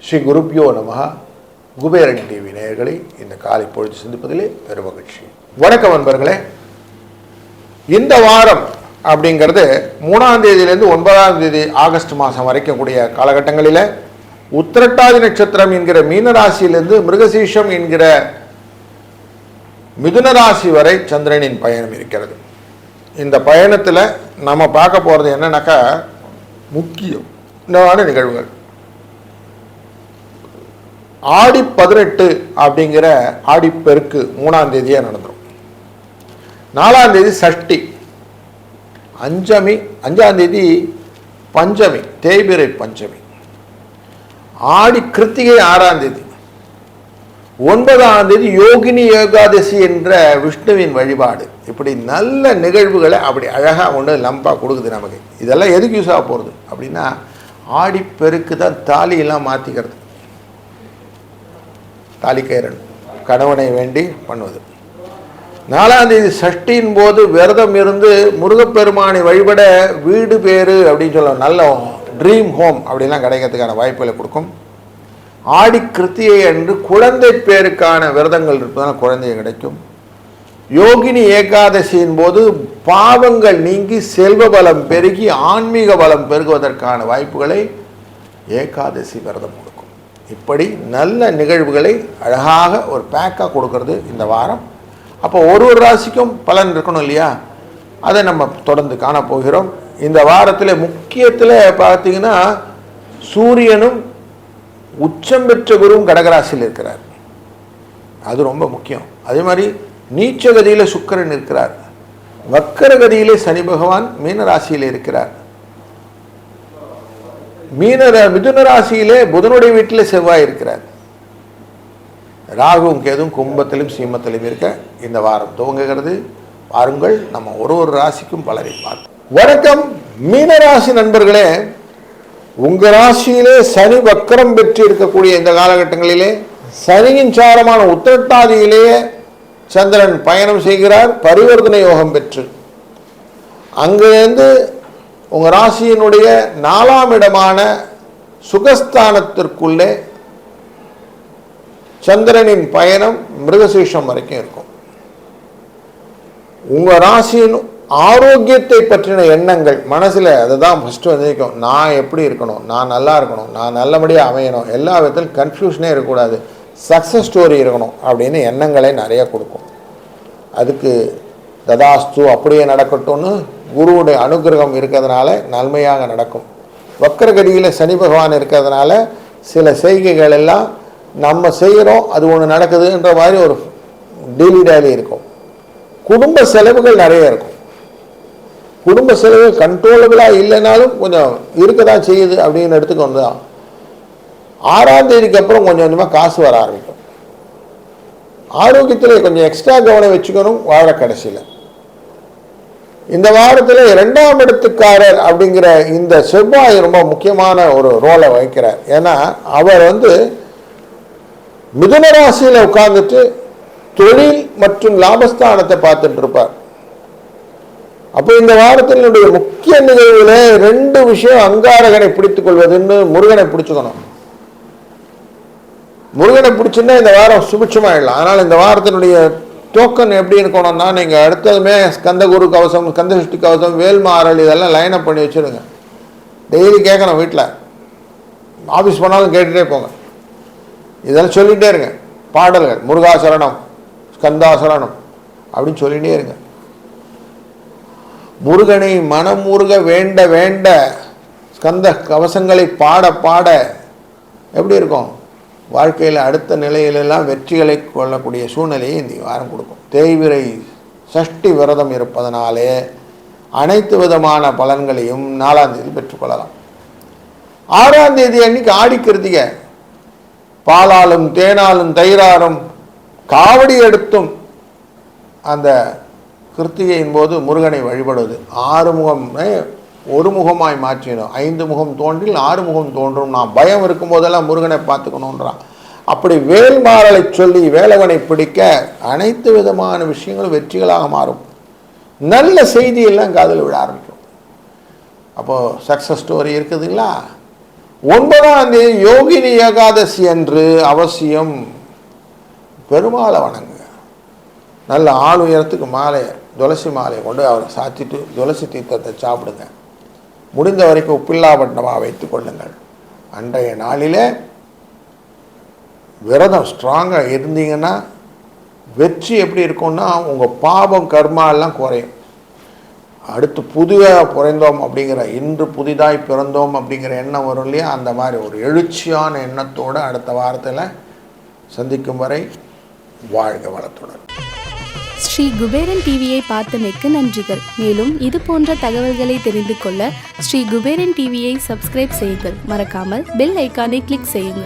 ஸ்ரீ குருப்யோ நமஹ. குபேரன் டிவி நேயர்களை இந்த காலை பொழுது சந்திப்பதிலே பெரும் மகிழ்ச்சி. வணக்கம் நண்பர்களே. இந்த வாரம் அப்படிங்கிறது 3ஆம் தேதியிலிருந்து 9ஆம் தேதி ஆகஸ்ட் மாதம் வரைக்கும் கூடிய காலகட்டங்களில் உத்திரட்டாதி நட்சத்திரம் என்கிற மீனராசியிலிருந்து மிருகசீஷம் என்கிற மிதுனராசி வரை சந்திரனின் பயணம் இருக்கிறது. இந்த பயணத்தில் நம்ம பார்க்க போகிறது என்னன்னாக்கா முக்கியமான நிகழ்வுகள். ஆடி 18 அப்படிங்கிற ஆடிப்பெருக்கு 3ஆம் தேதியே நடந்துடும். 4ஆம் தேதி சஷ்டி, 5ஆம் தேதி பஞ்சமி, தேய்பிரை பஞ்சமி, ஆடி கிருத்திகை 6ஆம் தேதி, 9ஆம் தேதி யோகினி ஏகாதசி என்ற விஷ்ணுவின் வழிபாடு. இப்படி நல்ல நிகழ்வுகளை அப்படி அழகாக ஒன்று லம்பாக கொடுக்குது நமக்கு. இதெல்லாம் எதுக்கு யூஸ் ஆக போகிறது அப்படின்னா, ஆடிப்பெருக்கு தான் தாலியெல்லாம் மாற்றிக்கிறது. தாலிக்கயிறன் கணவனை வேண்டி பண்ணுவது. 4ஆம் தேதி சஷ்டியின் போது விரதம் இருந்து முருகப்பெருமானை வழிபட வீடு பேரு அப்படின்னு சொல்ல நல்ல ட்ரீம் ஹோம் அப்படின்லாம் கிடைக்கிறதுக்கான வாய்ப்புகளை கொடுக்கும். ஆடி கிருத்திகை அன்று குழந்தை பேருக்கான விரதங்கள் இருப்பதால் குழந்தை கிடைக்கும். யோகினி ஏகாதசியின் போது பாவங்கள் நீங்கி செல்வ பலம் பெருகி ஆன்மீக பலம் பெருகுவதற்கான வாய்ப்புகளை ஏகாதசி விரதம் கொடுக்கும். இப்படி நல்ல நிகழ்வுகளை அழகாக ஒரு பேக்காக கொடுக்கறது இந்த வாரம். அப்போ ஒரு ராசிக்கும் பலன் இருக்கணும் இல்லையா? அதை நம்ம தொடர்ந்து காணப்போகிறோம். இந்த வாரத்தில் முக்கியத்தில் பார்த்தீங்கன்னா சூரியனும் உச்சம் பெற்ற குருவும் கடகராசியில் இருக்கிறார். அது ரொம்ப முக்கியம். அதே மாதிரி நீச்சகதியில் சுக்கிரன் இருக்கிறார். வக்கரகதியிலே சனி பகவான் மீனராசியில் இருக்கிறார். மிதுன ராசியிலே புதனுடைய வீட்டில் செவ்வாய் இருக்கிறார். ராகுவும் கேதும் கும்பத்திலும் சீமத்திலும் இருக்க இந்த வாரம் துவங்குகிறது. வாருங்கள் நம்ம ஒரு ராசிக்கும் பலரை பார்ப்போம். வணக்கம் மீனராசி நண்பர்களே. உங்கள் ராசியிலே சனி வக்கரம் பெற்று இருக்கக்கூடிய இந்த காலகட்டங்களிலே சனியின் சாரமான உத்திரட்டாதியிலேயே சந்திரன் பயணம் செய்கிறார், பரிவர்த்தனை யோகம் பெற்று. அங்கிருந்து உங்கள் ராசியினுடைய 4ஆம் இடமான சுகஸ்தானத்திற்குள்ளே சந்திரனின் பயணம் மிருகசீஷம் வரைக்கும் இருக்கும். உங்கள் ராசியின் ஆரோக்கியத்தை பற்றின எண்ணங்கள் மனசில் அதை தான் ஃபஸ்ட்டு வந்திருக்கும். நான் எப்படி இருக்கணும், நான் நல்லா இருக்கணும், நான் நல்லபடியாக அமையணும், எல்லா விதத்திலும் கன்ஃபியூஷனே இருக்கக்கூடாது, சக்ஸஸ் ஸ்டோரி இருக்கணும் அப்படின்னு எண்ணங்களை நிறைய கொடுக்கும். அதுக்கு ததாஸ்து அப்படியே நடக்கட்டும்னு குருவுடைய அனுகிரகம் இருக்கிறதுனால நன்மையாக நடக்கும். வக்கரகதியில் சனி பகவான் இருக்கிறதுனால சில செய்கைகள் எல்லாம் நம்ம செய்கிறோம், அது ஒன்று நடக்குதுன்ற மாதிரி ஒரு டெய்லி இருக்கும். குடும்ப செலவுகள் நிறைய இருக்கும். குடும்ப செலவுகள் கண்ட்ரோலபிளாக இல்லைனாலும் கொஞ்சம் இருக்க தான் செய்யுது அப்படின்னு எடுத்துக்கொண்டு தான் 6ஆம் தேதிக்கு அப்புறம் கொஞ்சம் கொஞ்சமாக காசு வர ஆரம்பிக்கும். ஆரோக்கியத்தில் கொஞ்சம் எக்ஸ்ட்ரா கவனம் வச்சுக்கணும் வார கடைசியில். இந்த வாரத்தில் 2ஆம் இடத்துக்காரர் அப்படிங்கிற இந்த செவ்வாய் ரொம்ப முக்கியமான ஒரு ரோலை வகிக்கிறார். ஏன்னா அவர் மிதுன ராசியில் உட்கார்ந்துட்டு தொழில் மற்றும் லாபஸ்தானத்தை பார்த்துட்டு இருப்பார். அப்போ இந்த வாரத்தினுடைய முக்கிய நிகழ்வுல 2 விஷயம். அங்காரகனை பிடித்துக் கொள்வதுன்னு முருகனை பிடிச்சுக்கணும். முருகனை பிடிச்சுன்னா இந்த வாரம் சுபிட்சமாயிடலாம். அதனால் இந்த வாரத்தினுடைய டோக்கன் எப்படி இருக்கணும்னா, நீங்கள் அடுத்ததுமே ஸ்கந்த குரு கவசம், ஸ்கந்த சஷ்டி கவசம், வேல்மாறல் இதெல்லாம் லைனப் பண்ணி வச்சுருங்க. டெய்லி கேட்கணும். வீட்டில் ஆஃபீஸ் போனாலும் கேட்டுகிட்டே போங்க. இதெல்லாம் சொல்லிகிட்டே இருங்க. பாடல்கள் முருகாசரணம், ஸ்கந்தாசரணம் அப்படின்னு சொல்லிகிட்டே இருங்க. முருகனை மனமுருக வேண்ட வேண்ட ஸ்கந்த கவசங்களை பாட பாட எப்படி இருக்கும் வாழ்க்கையில் அடுத்த நிலையிலெல்லாம் வெற்றிகளை கொள்ளக்கூடிய சூழ்நிலையை இந்த வாரம் கொடுக்கும். தேய்பிரை சஷ்டி விரதம் இருப்பதனாலே அனைத்து விதமான பலன்களையும் 4ஆம் தேதி பெற்றுக்கொள்ளலாம். 6ஆம் தேதி அன்னைக்கு ஆடி கிருத்திகை. பாலாலும் தேனாலும் தயிராலும் காவடி எடுத்தும் அந்த கிருத்திகையின் போது முருகனை வழிபடுவது. 6 முகம் ஒரு முகமாய் மாற்றினோம். 5 முகம் தோன்றில் 6 முகம் தோன்றும். நான் பயம் இருக்கும் போதெல்லாம் முருகனை பார்த்துக்கணுன்றான். அப்படி வேல்மாறலை சொல்லி வேலவனை பிடிக்க அனைத்து விதமான விஷயங்களும் வெற்றிகளாக மாறும். நல்ல செய்தியெல்லாம் காதில் விட ஆரம்பிக்கும். அப்போது சக்ஸஸ் ஸ்டோரி இருக்குதுங்களா? 9ஆம் தேதி யோகினி ஏகாதசி அன்று அவசியம் பெருமாளை வணங்குங்க. நல்ல ஆள் உயரத்துக்கு மாலை, துளசி மாலையை கொண்டு அவரை சாத்திட்டு துளசி தீர்த்தத்தை சாப்பிடுங்க. முடிந்த வரைக்கும் உப்பில்லாப்பட்டமாக வைத்து கொள்ளுங்கள். அன்றைய நாளில் விரதம் ஸ்ட்ராங்காக இருந்தீங்கன்னா வெற்றி எப்படி இருக்கும்னா, உங்கள் பாவம் கர்மா எல்லாம் குறையும். அடுத்து புதிதாக பிறந்தோம் அப்படிங்கிற, இன்று புதிதாய் பிறந்தோம் அப்படிங்கிற எண்ணம் வரும் இல்லையா, அந்த மாதிரி ஒரு எழுச்சியான எண்ணத்தோடு அடுத்த வாரத்தில் சந்திக்கும் வரை வாழ்க வளத்துடன். ஸ்ரீ குபேரன் டிவியை பார்த்தமைக்கு நன்றிகள். மேலும் இது போன்ற தகவல்களை தெரிந்து கொள்ள ஸ்ரீ குபேரன் டிவியை சப்ஸ்கிரைப் செய்யுங்கள். மறக்காமல் பெல் ஐக்கானை கிளிக் செய்யுங்கள்.